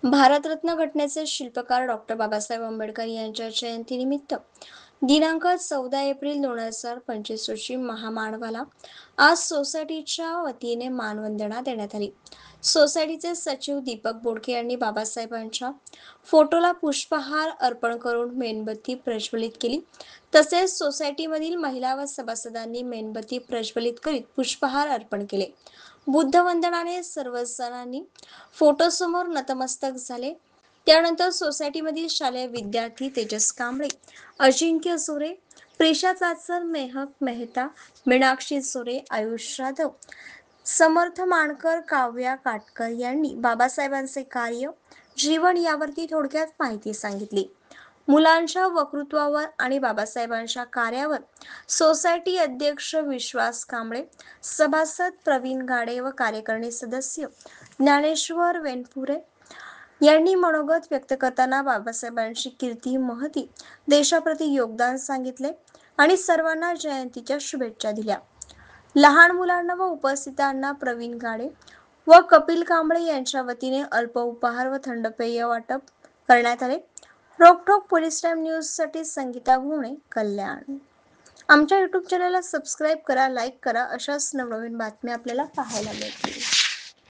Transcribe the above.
भारतरत्न घटनेचे शिल्पकार डॉक्टर बाबासाहेब आंबेडकर यांच्या जयंतीनिमित्त दिनांक 14 एप्रिल 2025 रोजी महामानवाला आज सोसायटीच्या वतीने मानवंदना देण्यात आली. सोसायटीचे सचिव दीपक बोडके यांनी बाबासाहेबांच्या फोटोला पुष्पहार अर्पण करून मेणबत्ती प्रज्वलित केली. तसेच सोसायटीमधील महिला व सभासदांनी मेणबत्ती प्रज्वलित करीत पुष्पहार अर्पण केले. बुद्धवंदनाने सर्वजणांनी फोटोसमोर नतमस्तक झाले. त्यानंतर सोसायटीमधील शालेय विद्यार्थी तेजस कांबळे, अजिंक्य सोरे, प्रिशा चाचर, मेहक मेहता, मीनाक्षी सोरे, आयुष जाधव, समर्थ मानकर, काव्या काटकर यांनी बाबासाहेबांचे कार्य, जीवन यावरती थोडक्यात माहिती सांगितली. मुलांच्या वक्तृत्वावर आणि बाबासाहेबांच्या कार्यावर सोसायटी अध्यक्ष विश्वास कांबळे, सभासद प्रवीण गाडे व कार्यकारिणी सदस्य ज्ञानेश्वर वेनपुरे यांनी मनोगत व्यक्त करताना बाबासाहेबांची कीर्ती, महती, देशाप्रती योगदान सांगितले आणि सर्वांना जयंतीच्या शुभेच्छा दिल्या. लहान मुलांना व उपस्थितांना प्रवीण गाडे व कपिल कांबळे यांच्या वतीने अल्प उपहार व थंड पेय वाटप करण्यात आले. रोकठोक पोलीस टाइम न्यूजसाठी संगीता भोणे, कल्याण. आमच्या यूट्यूब चॅनलला सबस्क्राईब करा, लाईक करा. अशाच नवनवीन बातम्या आपल्याला पाहायला मिळतील.